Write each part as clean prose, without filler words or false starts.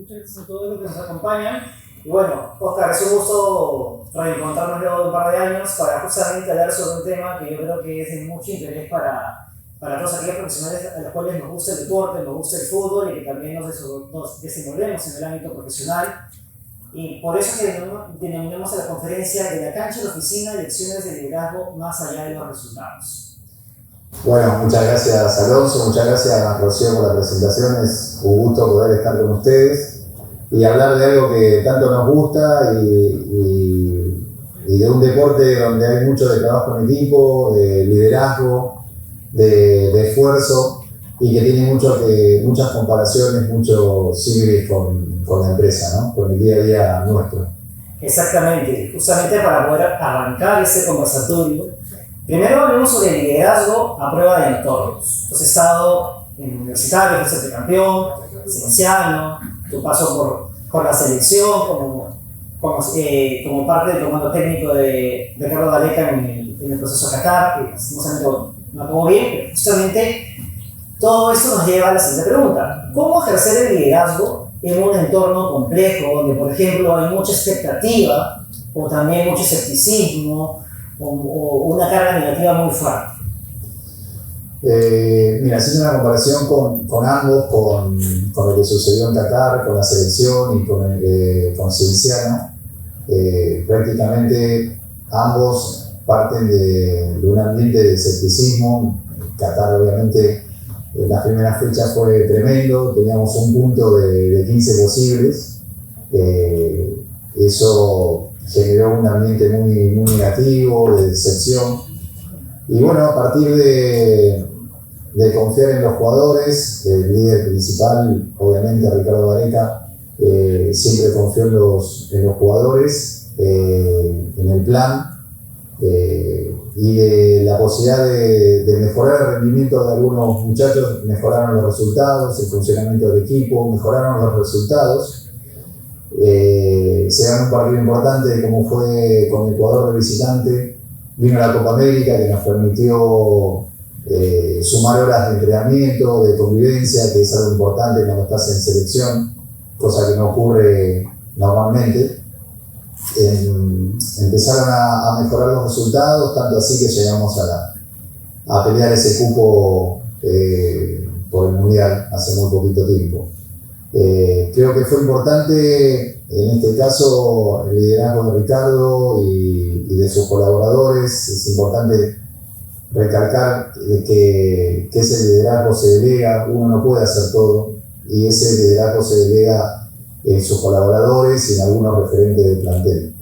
muchas gracias a todos los que nos acompañan. Y bueno, Oscar, es un gusto reencontrarnos luego de un par de años para justamente hablar sobre un tema que yo creo que es de mucho interés para todos aquellos profesionales a los cuales nos gusta el deporte, nos gusta el fútbol y que también nos desenvolvemos en el ámbito profesional. Y por eso que denominamos a la conferencia de la cancha a la oficina, lecciones de liderazgo más allá de los resultados. Bueno, muchas gracias Alonso, muchas gracias Rocío por la presentación, es un gusto poder estar con ustedes y hablar de algo que tanto nos gusta y de un deporte donde hay mucho de trabajo en equipo, de liderazgo, de esfuerzo y que tiene muchas comparaciones, muchos símiles con la empresa, ¿no? Con el día a día nuestro. Exactamente, justamente para poder arrancar ese conversatorio, primero hablemos sobre el liderazgo a prueba de entornos. Tú has estado en universitario, fuiste campeón, cienciano, tu paso por la selección como parte del comando técnico de Ricardo Gareca en el proceso Qatar, que no acabó bien, pero justamente todo eso nos lleva a la siguiente pregunta. ¿Cómo ejercer el liderazgo en un entorno complejo donde, por ejemplo, hay mucha expectativa o también mucho escepticismo o una carga negativa muy fuerte? Mira, haciendo una comparación con ambos, con lo que sucedió en Qatar, con la selección y con Cienciano, prácticamente ambos parten de un ambiente de escepticismo. Qatar obviamente en las primeras fechas fue tremendo, teníamos un punto de 15 posibles, eso generó un ambiente muy negativo, de decepción. Y bueno, a partir de confiar en los jugadores, el líder principal, obviamente Ricardo Gareca, siempre confió en los jugadores, en el plan y de la posibilidad de mejorar el rendimiento de algunos muchachos. Mejoraron los resultados, el funcionamiento del equipo, mejoraron los resultados. Se ganó un partido importante como fue con Ecuador de visitante. Vino la Copa América que nos permitió sumar horas de entrenamiento, de convivencia, que es algo importante cuando estás en selección, cosa que no ocurre normalmente. Empezaron a mejorar los resultados, tanto así que llegamos a pelear ese cupo por el Mundial hace muy poquito tiempo. Creo que fue importante en este caso el liderazgo de Ricardo y de sus colaboradores. Es importante recalcar que ese liderazgo se delega, uno no puede hacer todo, y ese liderazgo se delega en sus colaboradores y en algunos referentes del plantel.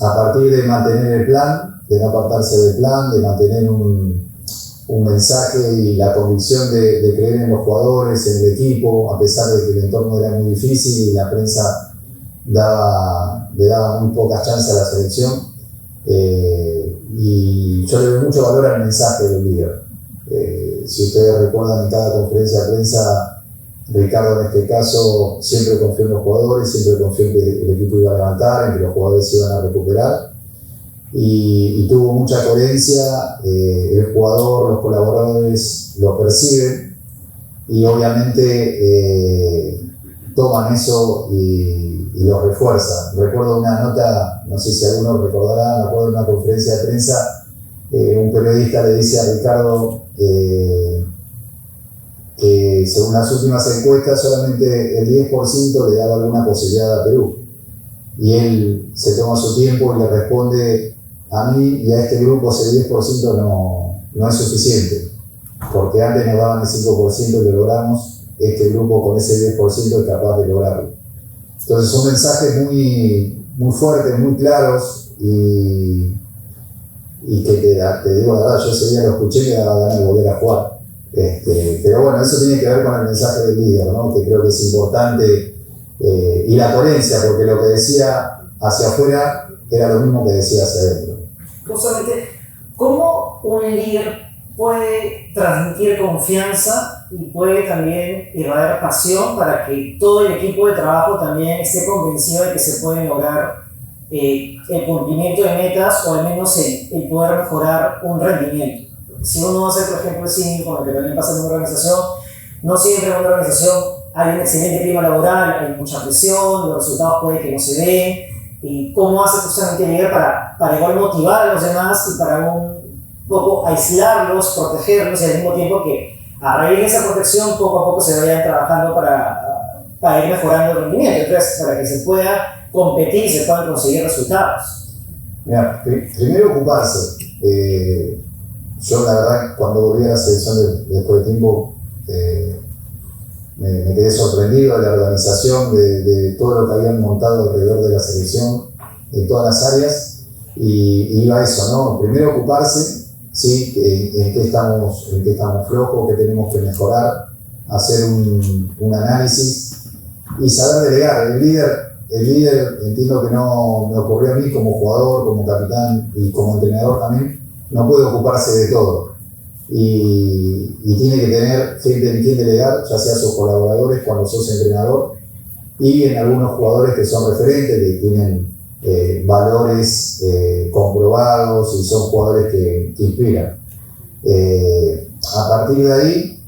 A partir de mantener el plan, de no apartarse del plan, de mantener un mensaje y la convicción de creer en los jugadores, en el equipo, a pesar de que el entorno era muy difícil y la prensa le daba muy pocas chances a la selección. Y yo le doy mucho valor al mensaje del líder. Si ustedes recuerdan, en cada conferencia de prensa, Ricardo en este caso siempre confió en los jugadores, siempre confió en que el equipo iba a levantar, en que los jugadores se iban a recuperar y tuvo mucha coherencia. El jugador, los colaboradores lo perciben y obviamente toman eso y lo refuerzan. Recuerdo una nota, no sé si algunos recordarán, me acuerdo de una conferencia de prensa, un periodista le dice a Ricardo que según las últimas encuestas solamente el 10% le daba alguna posibilidad a Perú. Y él se toma su tiempo y le responde: a mí y a este grupo ese 10% no es suficiente, porque antes nos daban el 5% que logramos, este grupo con ese 10% es capaz de lograrlo. Entonces son mensajes muy fuertes, muy claros y que te digo la verdad, yo ese día lo escuché y me daba ganas de volver a jugar. Pero bueno, eso tiene que ver con el mensaje del líder, ¿no? Que creo que es importante, y la coherencia, porque lo que decía hacia afuera era lo mismo que decía hacia adentro. Justamente, ¿cómo un líder puede transmitir confianza y puede también irradiar pasión para que todo el equipo de trabajo también esté convencido de que se puede lograr el cumplimiento de metas o al menos el poder mejorar un rendimiento? Si uno hace, por ejemplo, el símil con lo que también pasa en una organización, no siempre en una organización hay un excelente clima laboral, hay mucha presión, los resultados puede que no se den, y cómo hace justamente el líder para igual motivar a los demás y para un poco aislarlos, protegerlos, y al mismo tiempo que a raíz de esa protección poco a poco se vayan trabajando para ir mejorando el rendimiento, entonces para que se pueda competir y se puedan conseguir resultados. Mira, primero ocuparse. Yo la verdad cuando volví a la selección después de tiempo me quedé sorprendido de la organización, de todo lo que habían montado alrededor de la selección en todas las áreas, y iba a eso, ¿no? Primero ocuparse, sí, en qué estamos flojos, qué tenemos que mejorar, hacer un análisis y saber delegar. El líder, entiendo que no me ocurrió a mí como jugador, como capitán y como entrenador también, no puede ocuparse de todo. Y tiene que tener gente en quien delegar, ya sea sus colaboradores cuando sos entrenador, y en algunos jugadores que son referentes, que tienen valores comprobados y son jugadores que inspiran. A partir de ahí,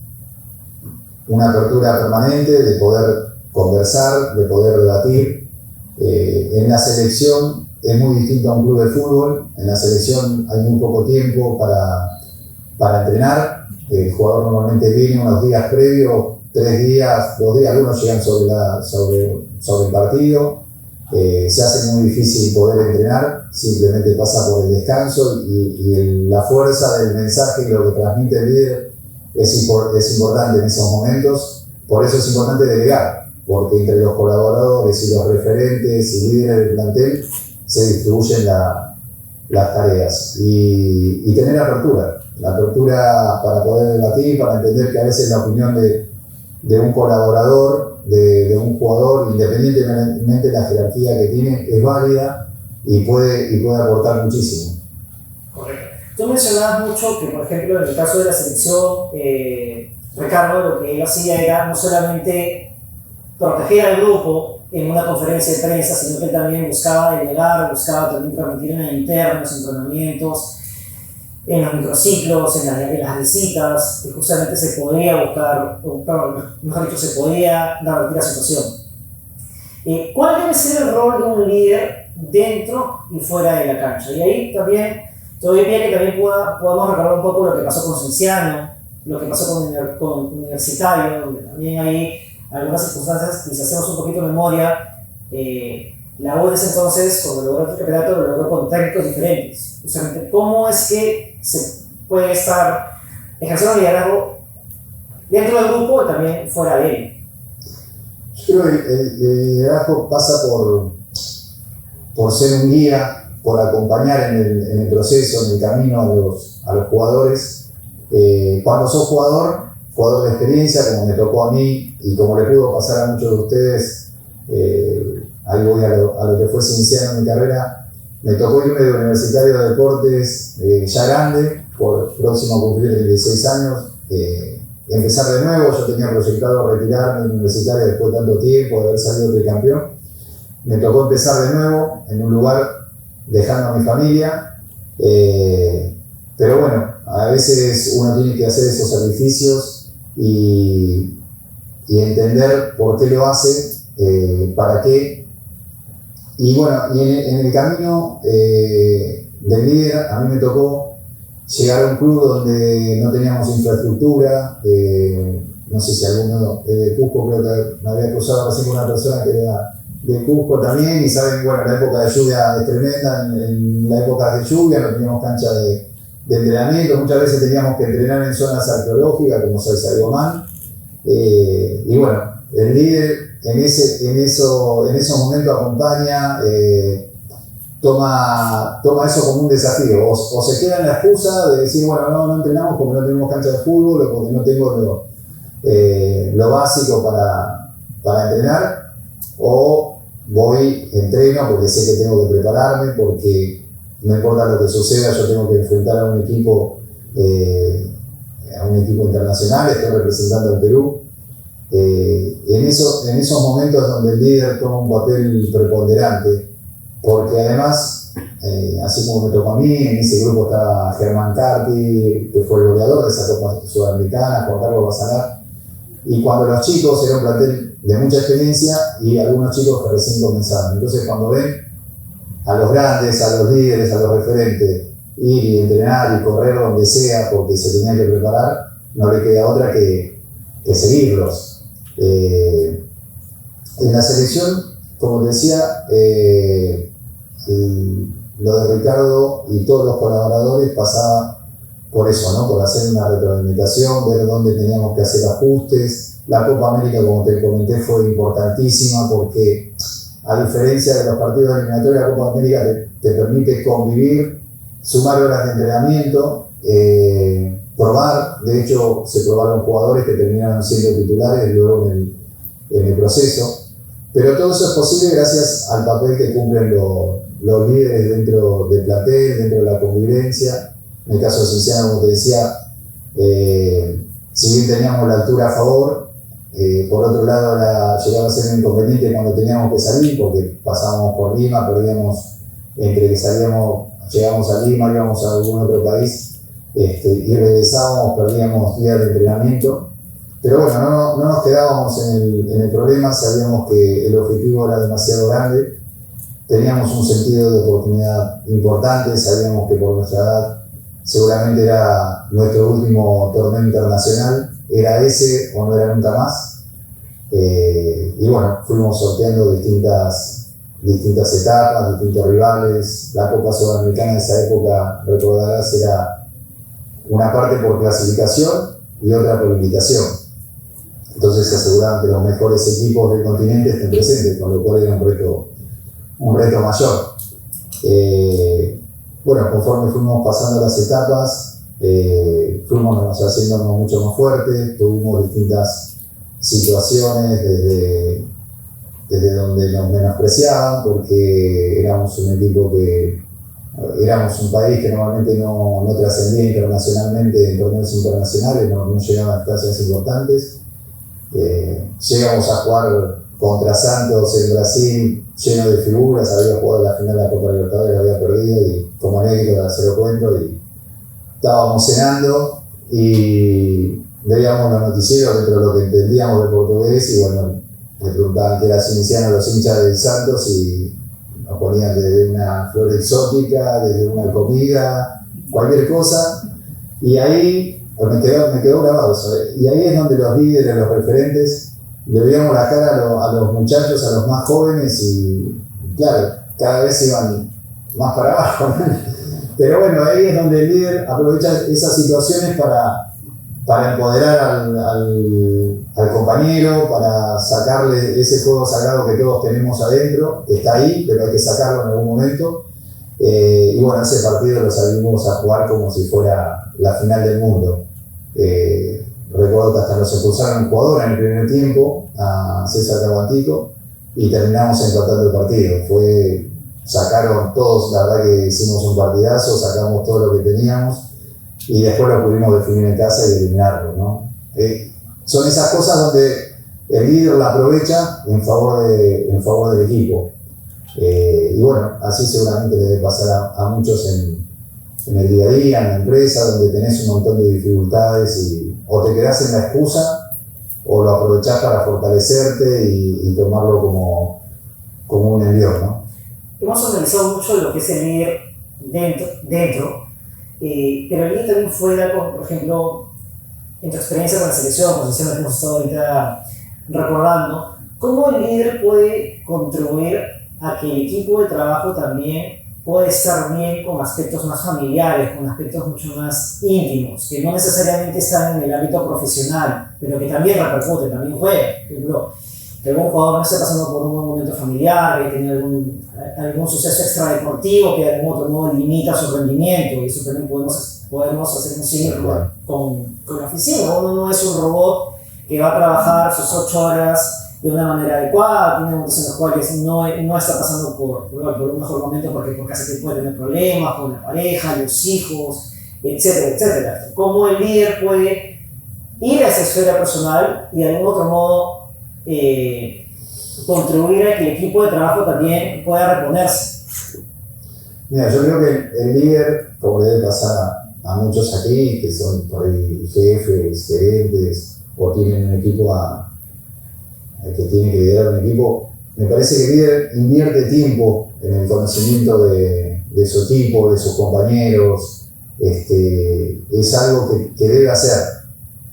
una apertura permanente de poder conversar, de poder debatir. En la selección es muy distinto a un club de fútbol. En la selección hay muy poco tiempo para entrenar. El jugador normalmente viene unos días previos, 3 días, 2 días, algunos llegan sobre el partido. Se hace muy difícil poder entrenar, simplemente pasa por el descanso y la fuerza del mensaje y lo que transmite el líder es importante en esos momentos. Por eso es importante delegar, porque entre los colaboradores y los referentes y líderes del plantel se distribuyen las tareas y tener la apertura para poder debatir, para entender que a veces la opinión de un colaborador, de un jugador, independientemente de la jerarquía que tiene, es válida y puede aportar muchísimo. Correcto. Tú mencionabas mucho que, por ejemplo, en el caso de la selección, Ricardo, lo que él hacía era no solamente proteger al grupo en una conferencia de prensa, sino que él también buscaba delegar, buscaba también transmitir en el interno, en los entrenamientos, en los microciclos, en las visitas, que justamente se podía buscar, o mejor dicho, se podía revertir la situación. ¿Cuál debe ser el rol de un líder dentro y fuera de la cancha? Y ahí también, todavía bien que también podamos recordar un poco lo que pasó con Cienciano, lo que pasó con Universitario, donde también hay algunas circunstancias, y si hacemos un poquito de memoria, la U en ese entonces, cuando logró el campeonato, lo logró con técnicos diferentes. Justamente, ¿cómo es que se puede estar ejerciendo liderazgo dentro del grupo y también fuera de él? Yo creo que el liderazgo pasa por ser un guía, por acompañar en el proceso, en el camino a los jugadores. Cuando sos jugador de experiencia, como me tocó a mí y como le pudo pasar a muchos de ustedes, ahí voy a lo que fue Cienciano en mi carrera, me tocó irme de Universitario de Deportes ya grande, próximo a cumplir 36 años, empezar de nuevo. Yo tenía proyectado retirarme en Universitario después de tanto tiempo, de haber salido tricampeón. Me tocó empezar de nuevo en un lugar dejando a mi familia, pero bueno, a veces uno tiene que hacer esos sacrificios y entender por qué lo hace, para qué. Y bueno, y en el camino del líder, a mí me tocó llegar a un club donde no teníamos infraestructura. No sé si alguno de Cusco, creo que me había cruzado recién con una persona que era de Cusco también, y saben, bueno, la época de lluvia es tremenda, en la época de lluvia no teníamos cancha de entrenamiento, muchas veces teníamos que entrenar en zonas arqueológicas como Sacsayhuamán, y bueno, el líder en esos momentos acompaña, toma eso como un desafío, o se queda en la excusa de decir, bueno, no entrenamos porque no tenemos cancha de fútbol o porque no tengo lo básico para entrenar, o voy, entreno porque sé que tengo que prepararme, porque no importa lo que suceda, yo tengo que enfrentar a un equipo internacional, estoy representando al Perú. En esos momentos donde el líder toma un papel preponderante, porque además, así como me tocó a mí, en ese grupo estaba Germán Carti, que fue el goleador de esa Copa Sudamericana, Juan Carlos Basalar, Y cuando los chicos, era un plantel de mucha experiencia y algunos chicos que recién comenzaban. Entonces cuando ven a los grandes, a los líderes, a los referentes, ir y entrenar y correr donde sea porque se tenían que preparar, no le queda otra que seguirlos. En la selección, como te decía, lo de Ricardo y todos los colaboradores pasaba por eso, ¿no? Por hacer una retroalimentación, ver dónde teníamos que hacer ajustes. La Copa América, como te comenté, fue importantísima porque, a diferencia de los partidos eliminatorios, la Copa América te permite convivir, sumar horas de entrenamiento, probar. De hecho, se probaron jugadores que terminaron siendo titulares luego en el proceso. Pero todo eso es posible gracias al papel que cumplen los líderes dentro del plantel, dentro de la convivencia. En el caso de Cienciano, como te decía, si bien teníamos la altura a favor, por otro lado llegaba a ser un inconveniente cuando teníamos que salir, porque pasábamos por Lima, perdíamos entre que llegamos a Lima, íbamos a algún otro país, y regresábamos, perdíamos días de entrenamiento. Pero bueno, no nos quedábamos en el problema, sabíamos que el objetivo era demasiado grande, teníamos un sentido de oportunidad importante, sabíamos que por nuestra edad seguramente era nuestro último torneo internacional, era ese o no era nunca más. Y bueno, fuimos sorteando distintas etapas, distintos rivales. La Copa Sudamericana en esa época, recordarás, era una parte por clasificación y otra por invitación. Entonces se aseguraban que los mejores equipos del continente estén presentes, con lo cual era un reto mayor. Bueno, conforme fuimos pasando las etapas, fuimos haciéndonos mucho más fuertes, tuvimos distintas situaciones desde donde nos menospreciaban, porque éramos un equipo éramos un país que normalmente no trascendía internacionalmente en torneos internacionales, no llegaba a instancias importantes. Llegamos a jugar contra Santos en Brasil, lleno de figuras, había jugado la final de la Copa Libertadores, la había perdido, y como anécdota se lo cuento, y estábamos cenando y veíamos los noticieros dentro de lo que entendíamos de portugués, y bueno, me preguntaban qué era Cienciano, los hinchas del Santos, y nos ponían desde una flor exótica, desde una comida, cualquier cosa, y ahí me quedó grabado eso. Y ahí es donde los líderes, los referentes, le veíamos la cara a los muchachos, a los más jóvenes, y claro, cada vez iban más para abajo, ¿no? Pero bueno, ahí es donde el líder aprovecha esas situaciones para empoderar al compañero, para sacarle ese fuego sagrado que todos tenemos adentro, que está ahí, pero hay que sacarlo en algún momento. Y bueno, ese partido lo salimos a jugar como si fuera la final del mundo. Recuerdo que hasta nos expulsaron un jugador en el primer tiempo, a César Caguantico, y terminamos empatando el partido. Sacaron todos, la verdad que hicimos un partidazo, sacamos todo lo que teníamos y después lo pudimos definir en casa y eliminarlo, ¿no? Son esas cosas donde el líder la aprovecha en favor del equipo. Y bueno, así seguramente debe pasar a muchos en el día a día, en la empresa, donde tenés un montón de dificultades y o te quedás en la excusa o lo aprovechás para fortalecerte y tomarlo como un envión, ¿no? Hemos analizado mucho lo que es el líder dentro, pero el líder también fuera, por ejemplo, en tu experiencia con la selección, posiciones que hemos estado ahorita recordando, ¿cómo el líder puede contribuir a que el equipo de trabajo también puede estar bien con aspectos más familiares, con aspectos mucho más íntimos, que no necesariamente están en el ámbito profesional, pero que también repercute, también juega? Por ejemplo, que algún jugador no esté pasando por un buen momento familiar, que tiene algún suceso extradeportivo que de algún otro modo limita su rendimiento, y eso también podemos hacer un símil con la oficina. Uno no es un robot que va a trabajar sus 8 horas de una manera adecuada, tiene momentos en los cuales no está pasando por un mejor momento porque casi puede tener problemas con la pareja, los hijos, etcétera, etcétera. ¿Cómo el líder puede ir a esa esfera personal y de algún otro modo contribuir a que el equipo de trabajo también pueda reponerse? Mira, yo creo que el líder, como le debe pasar a muchos aquí, que son por ahí jefes, gerentes, o tienen un equipo que tiene que liderar un equipo, me parece que el líder invierte tiempo en el conocimiento de su equipo, de sus compañeros. Es algo que debe hacer,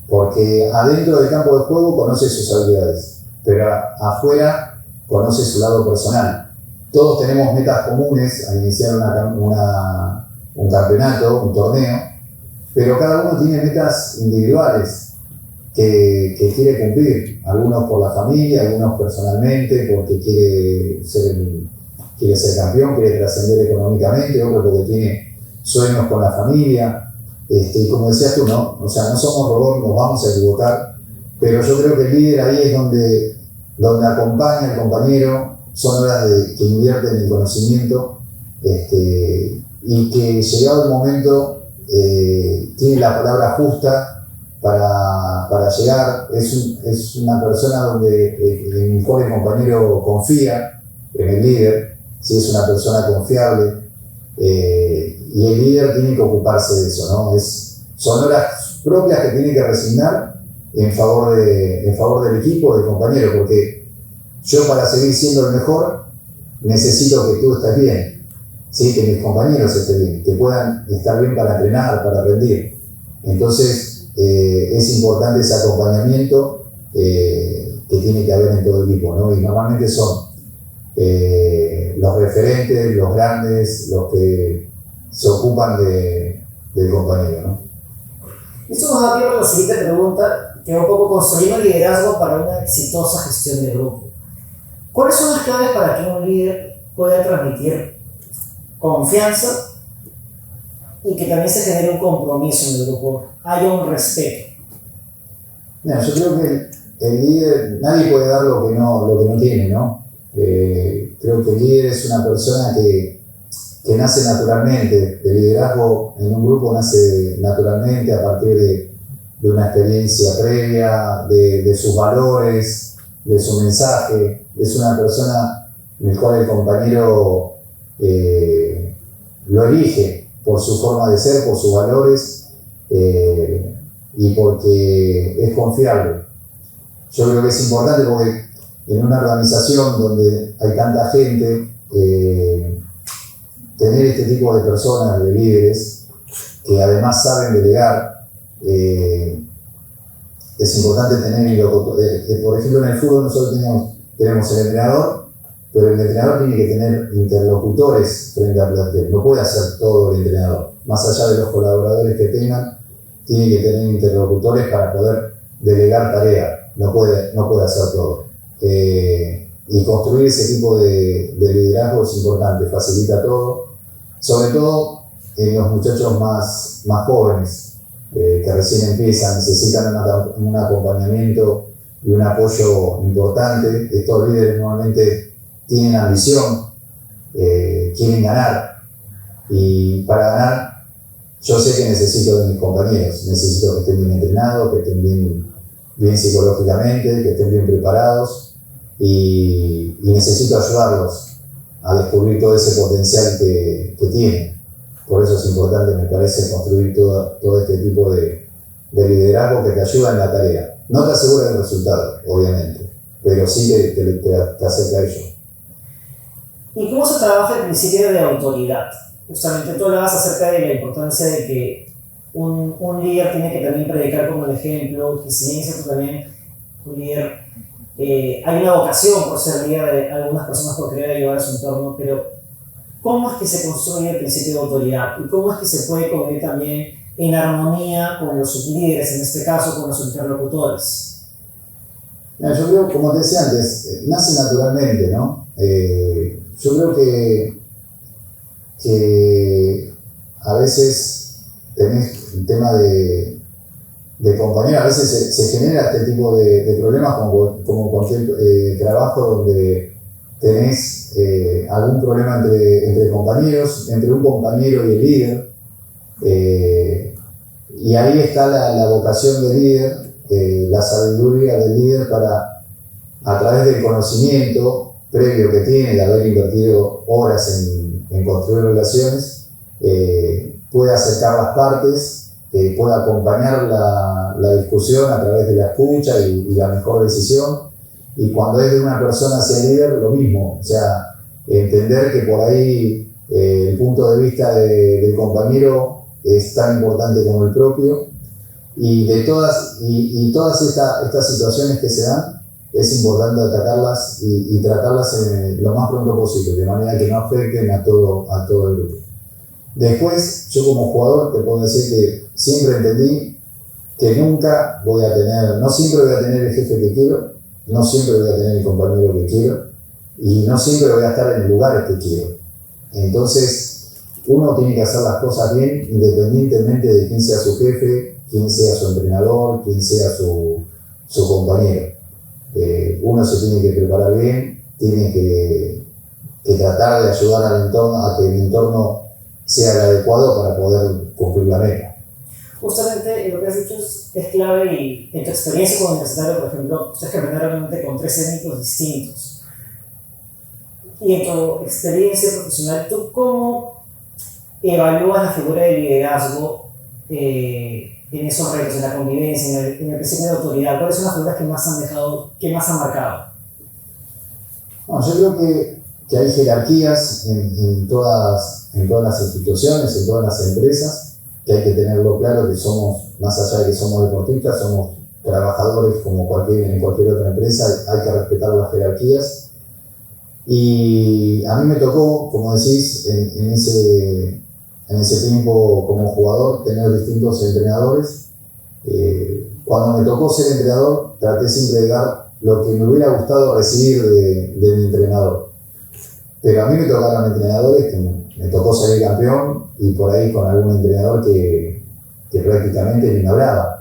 porque adentro del campo de juego conoce sus habilidades, pero afuera conoce su lado personal. Todos tenemos metas comunes al iniciar un campeonato, un torneo, pero cada uno tiene metas individuales que quiere cumplir, algunos por la familia, algunos personalmente, porque quiere ser campeón, quiere trascender económicamente, otro porque tiene sueños con la familia, y como decías tú, ¿no? O sea, no somos robots, nos vamos a equivocar, pero yo creo que el líder ahí es donde acompaña al compañero, son horas que invierte en el conocimiento, y que llegado el momento tiene la palabra justa para llegar. Es una persona en el cual el compañero confía en el líder, si es una persona confiable, y el líder tiene que ocuparse de eso, ¿no? Son horas propias que tiene que resignar en favor del equipo, del compañero, porque yo, para seguir siendo el mejor, necesito que tú estés bien, ¿sí? Que mis compañeros estén bien, que puedan estar bien para entrenar, para rendir. Entonces, es importante ese acompañamiento que tiene que haber en todo el equipo, ¿no? Y normalmente son los referentes, los grandes, los que se ocupan del compañero, ¿no? Esto nos da pie para la siguiente pregunta, que va un poco construyendo el liderazgo para una exitosa gestión de grupo. ¿Cuáles son las claves para que un líder pueda transmitir confianza y que también se genere un compromiso en el grupo, haya un respeto? Mira, yo creo que el líder, nadie puede dar lo que no tiene, ¿no? Creo que el líder es una persona que nace naturalmente. El liderazgo en un grupo nace naturalmente a partir de una experiencia previa, de sus valores, de su mensaje. Es una persona en la cual el compañero lo elige por su forma de ser, por sus valores, y porque es confiable. Yo creo que es importante porque en una organización donde hay tanta gente, tener este tipo de personas, de líderes, que además saben delegar, es importante tener, por ejemplo, en el fútbol nosotros tenemos el entrenador, pero el entrenador tiene que tener interlocutores frente al plantel, no puede hacer todo el entrenador, más allá de los colaboradores que tengan, tiene que tener interlocutores para poder delegar tareas, no puede hacer todo. Y construir ese tipo de liderazgo es importante, facilita todo, sobre todo en los muchachos más jóvenes, que recién empiezan, necesitan un acompañamiento y un apoyo importante. Estos líderes normalmente tienen ambición, quieren ganar, y para ganar yo sé que necesito de mis compañeros, necesito que estén bien entrenados, que estén bien psicológicamente, que estén bien preparados, y necesito ayudarlos a descubrir todo ese potencial que tienen. Por eso es importante, me parece, construir todo este tipo de liderazgo que te ayuda en la tarea. No te asegura el resultado, obviamente, pero sí te acerca a ello. ¿Y cómo se trabaja el principio de autoridad? Justamente tú hablabas acerca de la importancia de que un líder tiene que también predicar como el ejemplo, que si bien es cierto también un líder, hay una vocación por ser líder de algunas personas por querer ayudar a su entorno, pero ¿cómo es que se construye el principio de autoridad? ¿Y cómo es que se puede convivir también en armonía con los sublíderes, en este caso con los interlocutores? Mira, yo creo, como te decía antes, nace naturalmente, ¿no? Yo creo que a veces tenés el tema de compañía, a veces se genera este tipo de problemas como cualquier trabajo donde tenés algún problema entre compañeros, entre un compañero y el líder, y ahí está la vocación del líder, la sabiduría del líder para, a través del conocimiento previo que tiene, de haber invertido horas en construir relaciones, puede acercar las partes, puede acompañar la discusión a través de la escucha y la mejor decisión. Y cuando es de una persona hacia el líder, lo mismo. O sea, entender que por ahí el punto de vista del compañero es tan importante como el propio. Y de todas estas situaciones que se dan, es importante atacarlas y tratarlas lo más pronto posible, de manera que no afecten a todo el grupo. Después, yo como jugador te puedo decir que siempre entendí que nunca voy a tener, no siempre voy a tener el jefe que quiero, no siempre voy a tener el compañero que quiero y no siempre voy a estar en el lugar que quiero. Entonces, uno tiene que hacer las cosas bien independientemente de quién sea su jefe, quién sea su entrenador, quién sea su compañero. Uno se tiene que preparar bien, tiene que tratar de ayudar al entorno a que el entorno sea el adecuado para poder cumplir la meta. Justamente lo que has dicho es clave y en tu experiencia como universitario, por ejemplo, ustedes caminaron realmente con 3 técnicos distintos. Y en tu experiencia profesional, ¿tú cómo evalúas la figura de liderazgo en esos retos, en la convivencia, en el principio de autoridad? ¿Cuáles son las figuras que más han dejado, que más han marcado? No, yo creo que hay jerarquías en todas las instituciones, en todas las empresas, que hay que tenerlo claro que somos, más allá de que somos deportistas, somos trabajadores como en cualquier otra empresa, hay que respetar las jerarquías. Y a mí me tocó, como decís, en ese tiempo como jugador, tener distintos entrenadores. Cuando me tocó ser entrenador, traté siempre de dar lo que me hubiera gustado recibir de mi entrenador. Pero a mí me tocaron entrenadores que me tocó salir campeón y por ahí con algún entrenador que prácticamente ni me hablaba.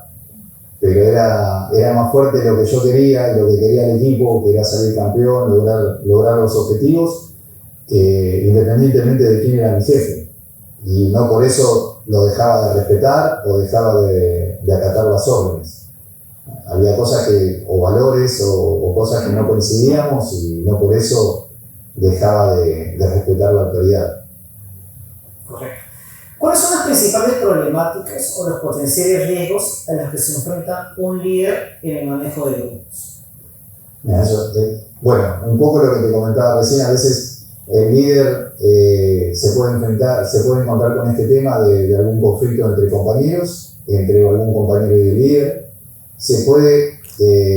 Pero era más fuerte lo que yo quería, lo que quería el equipo, que era salir campeón, lograr los objetivos, independientemente de quién era mi jefe. Y no por eso lo dejaba de respetar o dejaba de acatar las órdenes. Había cosas o valores o cosas que no coincidíamos y no por eso dejaba de respetar la autoridad. Correcto. ¿Cuáles son las principales problemáticas o los potenciales riesgos a los que se enfrenta un líder en el manejo de grupos? Mira, bueno, un poco lo que te comentaba recién, a veces el líder se puede encontrar con este tema de algún conflicto entre compañeros, entre algún compañero y el líder. Se puede,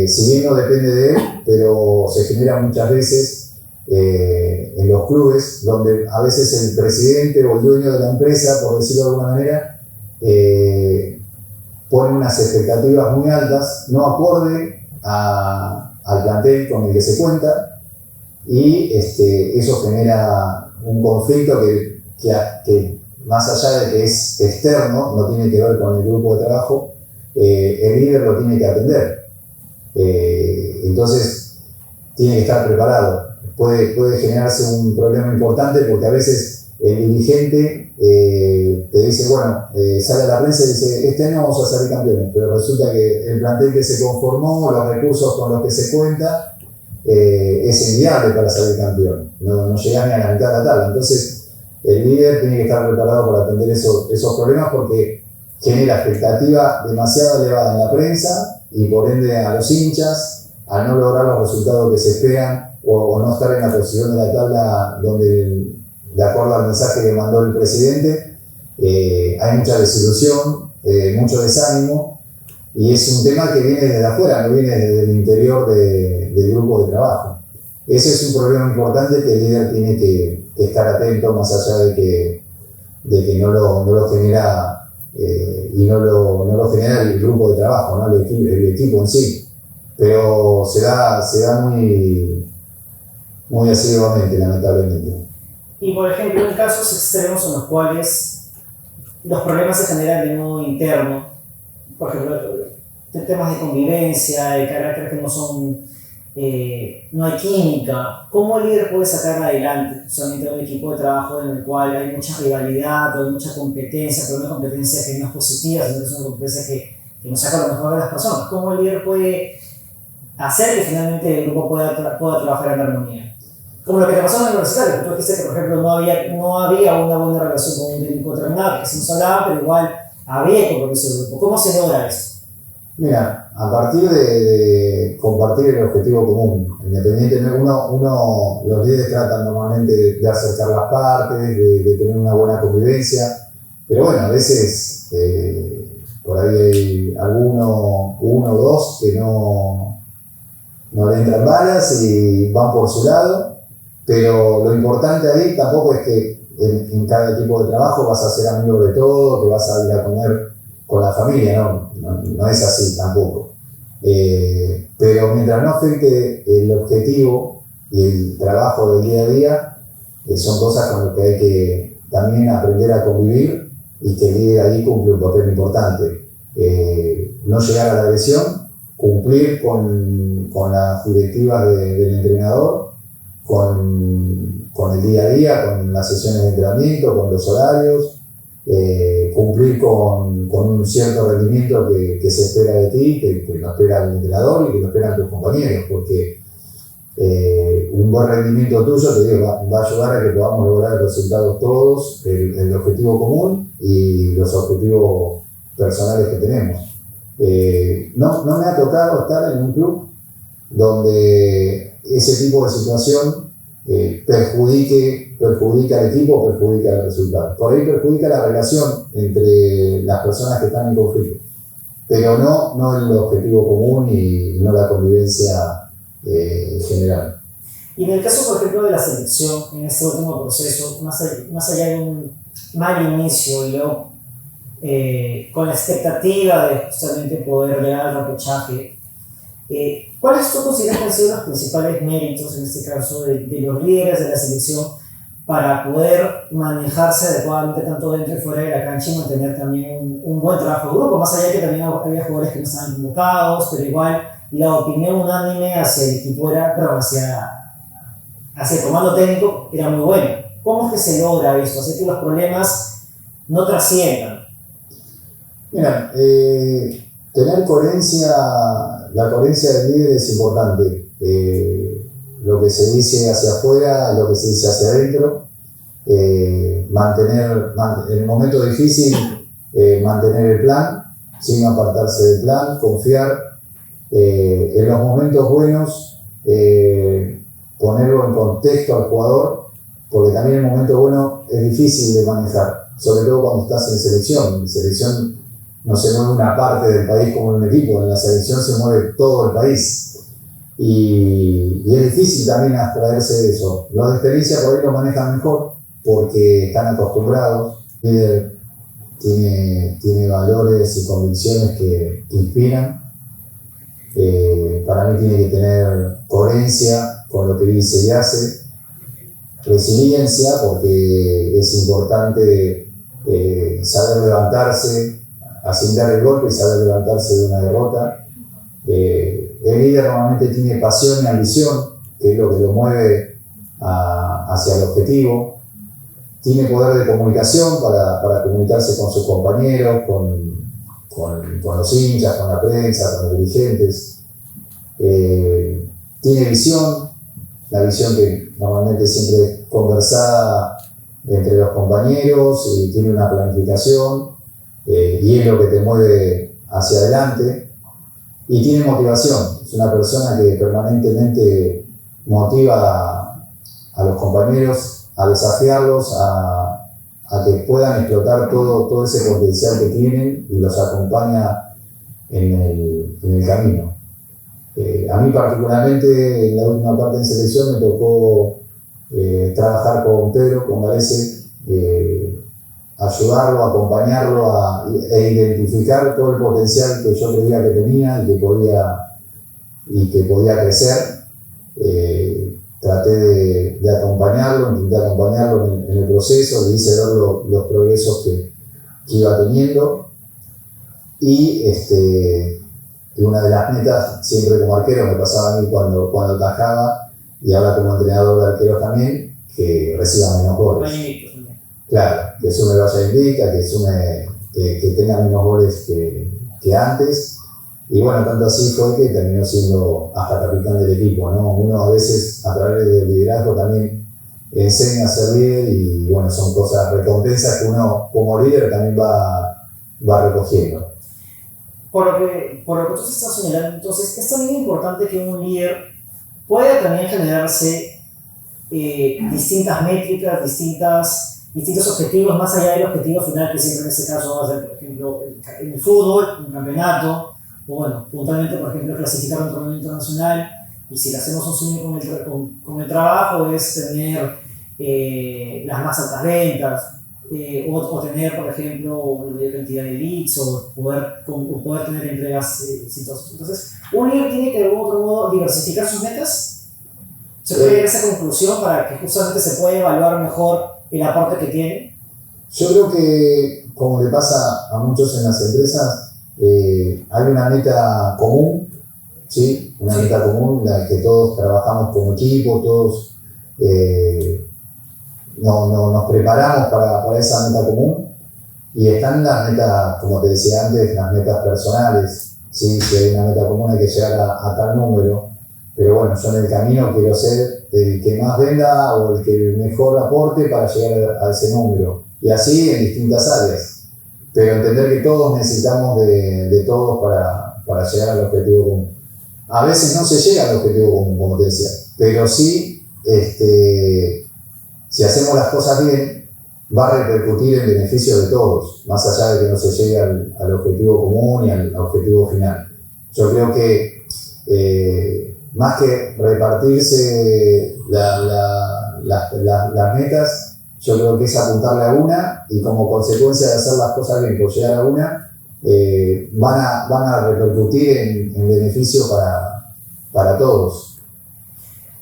si bien no depende de él, pero se genera muchas veces en los clubes, donde a veces el presidente o el dueño de la empresa, por decirlo de alguna manera, pone unas expectativas muy altas, no acorde al plantel con el que se cuenta, y eso genera un conflicto que más allá de que es externo, no tiene que ver con el grupo de trabajo, el líder lo tiene que atender. Entonces, tiene que estar preparado. Puede generarse un problema importante porque a veces el dirigente te dice, bueno, sale a la prensa y dice, este año vamos a salir campeones, pero resulta que el plantel que se conformó, los recursos con los que se cuenta, es inviable para salir campeón, no llega ni a la mitad de la tabla. Entonces, el líder tiene que estar preparado para atender esos problemas porque genera expectativa demasiado elevada en la prensa y por ende a los hinchas, al no lograr los resultados que se esperan o no estar en la posición de la tabla donde, de acuerdo al mensaje que mandó el presidente, hay mucha desilusión, mucho desánimo, y es un tema que viene desde afuera, no viene desde el interior del grupo de trabajo. Ese es un problema importante que el líder tiene que estar atento, más allá de que no lo genera y no lo genera el grupo de trabajo, ¿no? el equipo en sí, pero se da muy asiduamente, lamentablemente. Y por ejemplo, en casos extremos en los cuales los problemas se generan de modo interno, por ejemplo, de temas de convivencia, de carácter que no son, no hay química, ¿cómo el líder puede sacar adelante solamente un equipo de trabajo en el cual hay mucha rivalidad, hay mucha competencia, pero una competencia que no es positiva, sino que es una competencia que nos saca lo mejor de las personas? ¿Cómo el líder puede hacer que finalmente el grupo pueda trabajar en armonía? Como lo que te pasó en la universidad, tú dijiste que, por ejemplo, no había una buena relación con un técnico determinado, que se nos hablaba, pero igual había compromiso del grupo. ¿Cómo se logra eso? Mira, a partir de compartir el objetivo común, independientemente, los líderes tratan normalmente de acercar las partes, de tener una buena convivencia, pero bueno, a veces por ahí hay uno o dos que no le entran balas y van por su lado, pero lo importante ahí tampoco es que en cada tipo de trabajo vas a ser amigo de todo, que vas a ir a comer con la familia, no es así tampoco. Pero mientras no afecte el objetivo y el trabajo del día a día, son cosas con las que hay que también aprender a convivir y que el líder ahí cumple un papel importante. No llegar a la agresión, cumplir con las directivas del entrenador, con el día a día, con las sesiones de entrenamiento, con los horarios, cumplir con un cierto rendimiento que se espera de ti, que lo espera el entrenador y que lo esperan tus compañeros, porque un buen rendimiento tuyo, te digo, va a ayudar a que podamos lograr resultados todos, el objetivo común y los objetivos personales que tenemos. No me ha tocado estar en un club donde ese tipo de situación perjudica al equipo, perjudica el resultado. Por ahí perjudica la relación entre las personas que están en conflicto, pero no el objetivo común y no la convivencia general. Y en el caso, por ejemplo, de la selección, en este último proceso, más allá de un mal inicio y luego con la expectativa de justamente poder llegar al repechaje, ¿cuáles tú consideras que han sido los principales méritos, en este caso, de los líderes de la selección para poder manejarse adecuadamente tanto dentro y fuera de la cancha y mantener también un buen trabajo de grupo? Más allá de que también había jugadores que no estaban convocados, pero igual la opinión unánime hacia el equipo hacia el comando técnico era muy buena. ¿Cómo es que se logra esto? Hacer que los problemas no trasciendan. Mira, tener coherencia, la coherencia del líder es importante. Lo que se dice hacia afuera, lo que se dice hacia adentro, en el momento difícil, mantener el plan, sin apartarse del plan, confiar. En los momentos buenos, ponerlo en contexto al jugador, porque también el momento bueno es difícil de manejar, sobre todo cuando estás en selección. En selección no se mueve una parte del país como en un equipo, en la selección se mueve todo el país. Y es difícil también abstraerse de eso. Los de experiencia por ahí lo manejan mejor porque están acostumbrados. Tiene valores y convicciones que inspiran. Para mí tiene que tener coherencia con lo que dice y hace. Resiliencia, porque es importante saber levantarse, asimilar el golpe y saber levantarse de una derrota. El líder normalmente tiene pasión y ambición, que es lo que lo mueve hacia el objetivo. Tiene poder de comunicación para comunicarse con sus compañeros, con los hinchas, con la prensa, con los dirigentes. Tiene visión, la visión que normalmente siempre es conversada entre los compañeros y tiene una planificación y es lo que te mueve hacia adelante. Y tiene motivación, es una persona que permanentemente motiva a los compañeros a desafiarlos, a que puedan explotar todo ese potencial que tienen y los acompaña en el camino. A mí particularmente en la última parte de selección me tocó trabajar con Pedro, con Galese, ayudarlo, acompañarlo e identificar todo el potencial que yo creía que tenía y que podía crecer. Traté de acompañarlo, intenté acompañarlo en el proceso, le hice ver los progresos que iba teniendo y una de las metas, siempre como arquero, me pasaba a mí cuando atajaba y ahora como entrenador de arqueros también, que reciba menos goles. Claro, que sume valla invicta, que tenga menos goles que antes. Y bueno, tanto así fue que terminó siendo hasta capitán del equipo, ¿no? Uno a veces, a través del liderazgo, también enseña a ser líder y bueno, son cosas, recompensas que uno como líder también va recogiendo. por lo que tú estás señalando, entonces es también importante que un líder pueda también generarse distintas métricas, distintos objetivos, más allá del objetivo final, que siempre en este caso va a ser, por ejemplo, en el fútbol, un campeonato, o bueno, puntualmente, por ejemplo, clasificar a un torneo internacional, y si le hacemos un sueño con el trabajo, es tener las más altas ventas, o tener, por ejemplo, una mayor cantidad de leads, o poder tener entregas exitosas. Entonces, un líder tiene que de algún otro modo diversificar sus metas. ¿Se puede llegar a esa conclusión para que justamente se pueda evaluar mejor el aporte que tiene? Yo creo que, como le pasa a muchos en las empresas, hay una meta común, ¿sí? Una meta común en la que todos trabajamos como equipo, todos nos preparamos para esa meta común, y están las metas, como te decía antes, las metas personales, ¿sí? Si hay una meta común hay que llegar a tal número, pero bueno, yo en el camino quiero ser el que más venda o el que mejor aporte para llegar a ese número, y así en distintas áreas, pero entender que todos necesitamos de todos para llegar al objetivo común. A veces no se llega al objetivo común, como te decía, pero sí, si hacemos las cosas bien, va a repercutir en beneficio de todos, más allá de que no se llegue al objetivo común y al objetivo final. Yo creo que más que repartirse las metas, yo creo que es apuntarle a una, y como consecuencia de hacer las cosas bien por llegar a una, van a repercutir en beneficio para todos.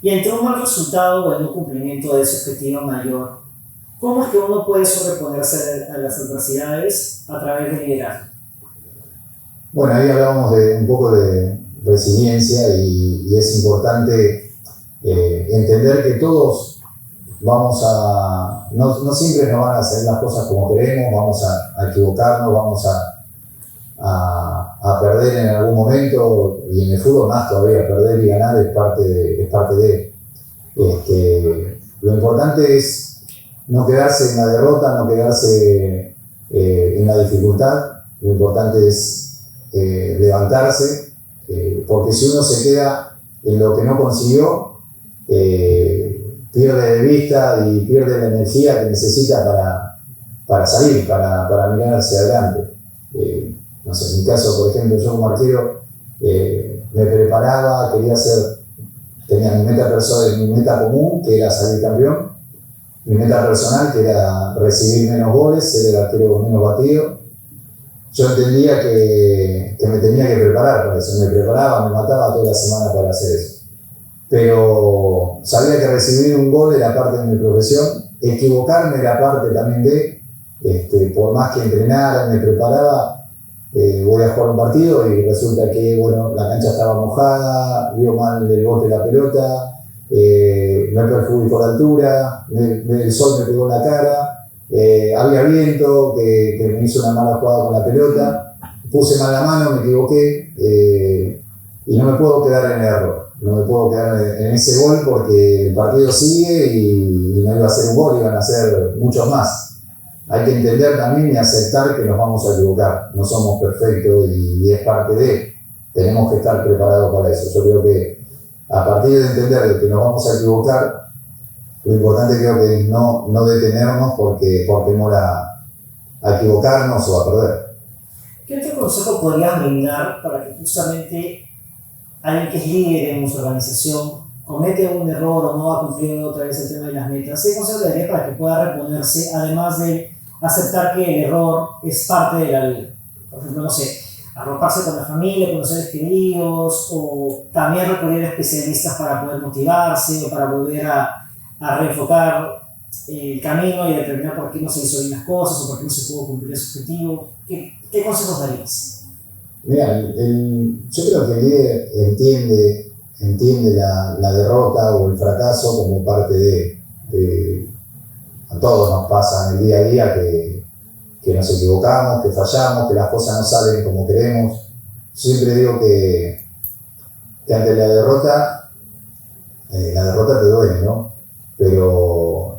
Y ante un mal resultado o el no cumplimiento de ese objetivo mayor, ¿cómo es que uno puede sobreponerse a las adversidades a través del liderazgo? Bueno, ahí hablábamos un poco de resiliencia, y es importante entender que todos vamos no siempre nos van a hacer las cosas como queremos, vamos a equivocarnos, vamos a perder en algún momento, y en el fútbol más todavía, perder y ganar es parte de. Lo importante es no quedarse en la derrota, no quedarse en la dificultad. Lo importante es levantarse, porque si uno se queda en lo que no consiguió, pierde de vista y pierde la energía que necesita para salir, para mirar hacia adelante. No sé, en mi caso, por ejemplo, yo como arquero me preparaba, tenía mi meta común, que era salir campeón, mi meta personal, que era recibir menos goles, ser el arquero menos batido. Yo entendía que me tenía que preparar para eso, me preparaba, me mataba toda la semana para hacer eso. Pero sabía que recibir un gol era parte de mi profesión, equivocarme era parte también por más que entrenara, me preparaba, voy a jugar un partido y resulta que la cancha estaba mojada, dio mal el bote de la pelota, me perjudicó la altura, el sol me pegó en la cara, había viento que me hizo una mala jugada con la pelota, puse mal la mano, me equivoqué, y no me puedo quedar en el error, no me puedo quedar en ese gol, porque el partido sigue y no iba a ser un gol, iban a ser muchos más. Hay que entender también y aceptar que nos vamos a equivocar, no somos perfectos y es parte tenemos que estar preparados para eso. Yo creo que a partir de entender que nos vamos a equivocar, lo importante creo que es no detenernos por temor a equivocarnos o a perder. ¿Qué otro consejo podrías brindar para que justamente alguien que es líder en nuestra organización comete un error o no ha cumplido otra vez el tema de las metas? ¿Qué consejo le daría para que pueda reponerse, además de aceptar que el error es parte de la vida? Por ejemplo, no sé, arroparse con la familia, con los seres queridos, o también recurrir a especialistas para poder motivarse o para volver a reenfocar el camino y determinar por qué no se hizo bien las cosas o por qué no se pudo cumplir ese objetivo. ¿Qué consejos darías? Mira, yo creo que el líder entiende la derrota o el fracaso como parte de a todos nos pasa en el día a día que nos equivocamos, que fallamos, que las cosas no salen como queremos. Siempre digo que ante la derrota te duele, ¿no?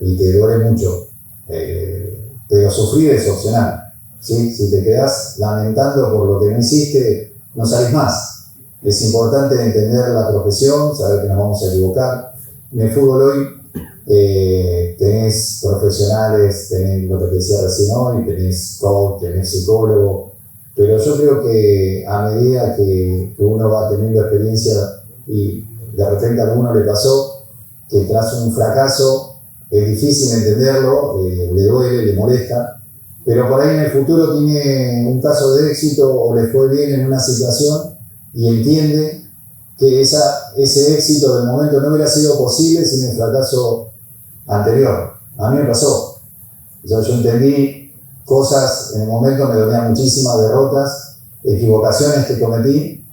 Y te duele mucho, pero sufrir es opcional. ¿sí? Si te quedás lamentando por lo que no hiciste, no salís más. Es importante entender la profesión, saber que nos vamos a equivocar. En el fútbol hoy tenés profesionales, tenés lo que te decía recién hoy, tenés coach, tenés psicólogo, pero yo creo que a medida que uno va teniendo experiencia y de repente a alguno le pasó que tras un fracaso es difícil entenderlo, le duele, le molesta, pero por ahí en el futuro tiene un caso de éxito o le fue bien en una situación y entiende que ese éxito del momento no hubiera sido posible sin el fracaso anterior. A mí me pasó. Yo entendí cosas, en el momento me dolían muchísimas derrotas, equivocaciones que cometí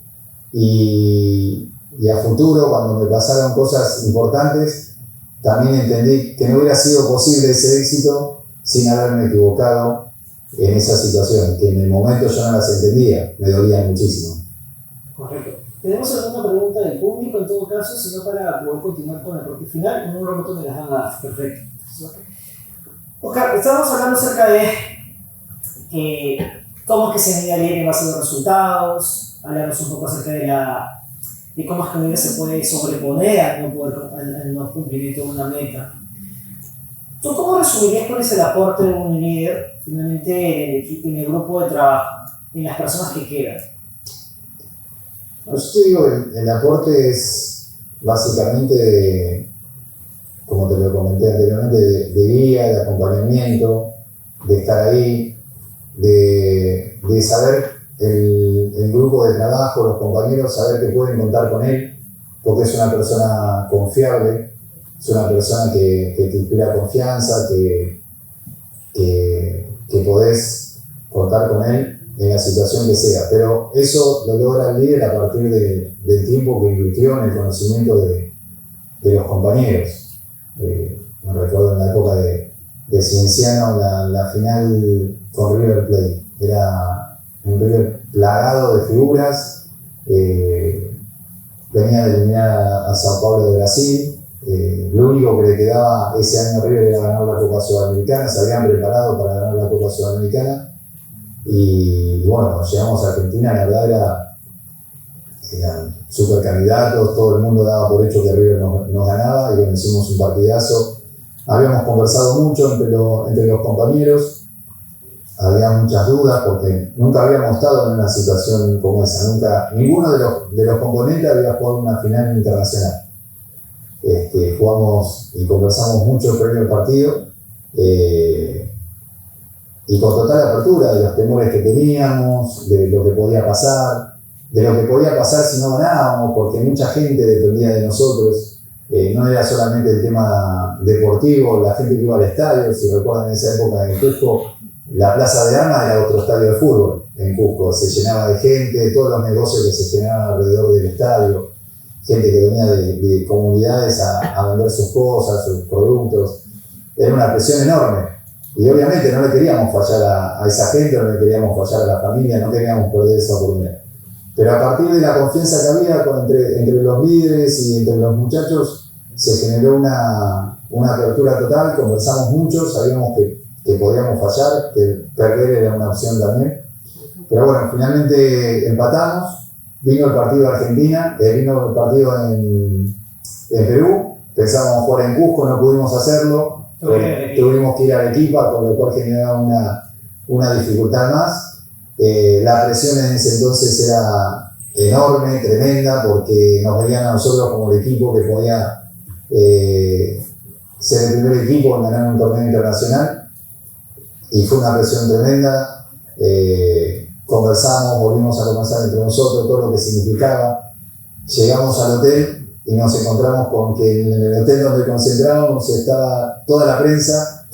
y a futuro, cuando me pasaron cosas importantes, también entendí que no hubiera sido posible ese éxito sin haberme equivocado en esa situación, que en el momento yo no las entendía, me dolían muchísimo. Correcto. ¿Tenemos alguna pregunta del público en todo caso, sino para poder continuar con el propio final? En un momento me las dan a... Perfecto. Oscar, estábamos hablando acerca de cómo es que se mide el líder en base a los resultados, hablamos un poco acerca de cómo es que un líder se puede sobreponer al no cumplimiento de una meta. ¿Tú cómo resumirías cuál es el aporte de un líder finalmente en el equipo, en el grupo de trabajo, en las personas que quedan? Yo te digo, el aporte es básicamente, como te lo comenté anteriormente, de guía, de acompañamiento, de estar ahí, de saber el grupo de trabajo, los compañeros, saber que pueden contar con él, porque es una persona confiable, es una persona que te inspira confianza, que podés contar con él en la situación que sea, pero eso lo logra el líder a partir del tiempo que invirtió en el conocimiento de los compañeros. Me recuerdo en la época de Cienciano, la final con River Plate, era un River plagado de figuras, venía de eliminar a Sao Paulo de Brasil, lo único que le quedaba ese año a River era ganar la Copa Sudamericana, se habían preparado para ganar la Copa Sudamericana. Y bueno, cuando llegamos a Argentina, la verdad eran súper candidatos, todo el mundo daba por hecho que River nos ganaba y bueno, hicimos un partidazo. Habíamos conversado mucho entre los compañeros, había muchas dudas porque nunca habíamos estado en una situación como esa, ninguno de los componentes había jugado una final internacional. Jugamos y conversamos mucho previo al partido. Y con total apertura de los temores que teníamos, de lo que podía pasar si no ganábamos, porque mucha gente dependía de nosotros. No era solamente el tema deportivo, la gente que iba al estadio, si recuerdan en esa época en Cusco, la Plaza de Armas era otro estadio de fútbol en Cusco, se llenaba de gente, todos los negocios que se generaban alrededor del estadio, gente que venía de comunidades a vender sus cosas, sus productos, era una presión enorme. Y obviamente no le queríamos fallar a esa gente, no le queríamos fallar a la familia, no queríamos perder esa oportunidad. Pero a partir de la confianza que había entre los líderes y entre los muchachos, se generó una apertura total, conversamos mucho, sabíamos que podíamos fallar, que perder era una opción también. Pero bueno, finalmente empatamos, vino el partido a Argentina, vino el partido en Perú, pensábamos jugar en Cusco, no pudimos hacerlo. Tuvimos que ir a Arequipa, con lo cual generaba una dificultad más. La presión en ese entonces era enorme, tremenda, porque nos veían a nosotros como el equipo que podía ser el primer equipo en ganar un torneo internacional. Y fue una presión tremenda. Conversamos, volvimos a conversar entre nosotros todo lo que significaba. Llegamos al hotel y nos encontramos con que en el hotel donde concentrábamos estaba toda la prensa,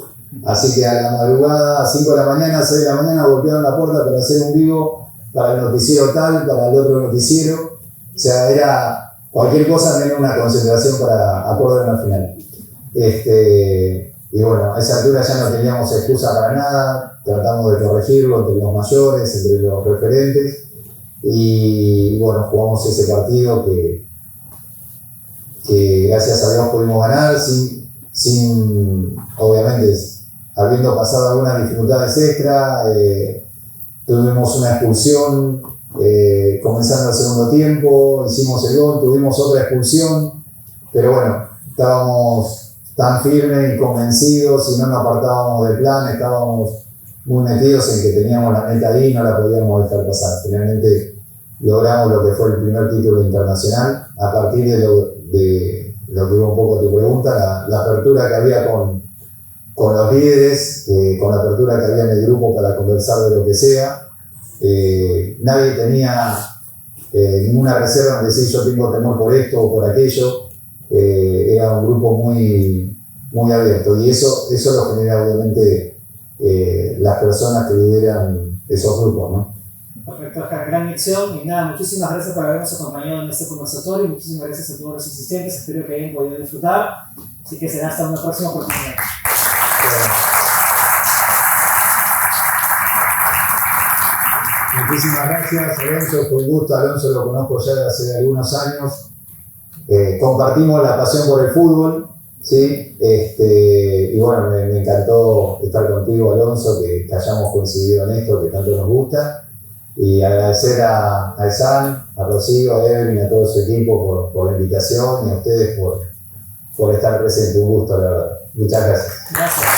así que a la madrugada, a 5 de la mañana, 6 de la mañana, golpearon la puerta para hacer un vivo para el noticiero tal, para el otro noticiero, o sea, era cualquier cosa menos una concentración para acordar una final. Y bueno, a esa altura ya no teníamos excusa para nada, tratamos de corregirlo entre los mayores, entre los referentes, y bueno, jugamos ese partido que gracias a Dios pudimos ganar sin obviamente habiendo pasado algunas dificultades extra, tuvimos una expulsión comenzando el segundo tiempo, hicimos el gol, tuvimos otra expulsión, pero bueno, estábamos tan firmes y convencidos y no nos apartábamos del plan, estábamos muy metidos en que teníamos la meta ahí y no la podíamos dejar pasar. Finalmente logramos lo que fue el primer título internacional. A partir de lo que iba un poco tu pregunta, la apertura que había con los líderes, con la apertura que había en el grupo para conversar de lo que sea, nadie tenía ninguna reserva en decir yo tengo temor por esto o por aquello. Era un grupo muy, muy abierto y eso lo genera obviamente las personas que lideran esos grupos, ¿no? Perfecto, Oscar, gran lección y nada, muchísimas gracias por habernos acompañado en este conversatorio y muchísimas gracias a todos los asistentes, espero que hayan podido disfrutar, así que será hasta una próxima oportunidad. Muchísimas gracias, Alonso, fue un gusto. Alonso lo conozco ya de hace algunos años. Compartimos la pasión por el fútbol, ¿sí? Y bueno, me encantó estar contigo, Alonso, que hayamos coincidido en esto que tanto nos gusta. Y agradecer a Esan, a Rocío, a Evelyn y a todo su equipo por la invitación y a ustedes por estar presentes. Un gusto, la verdad. Muchas gracias. Gracias.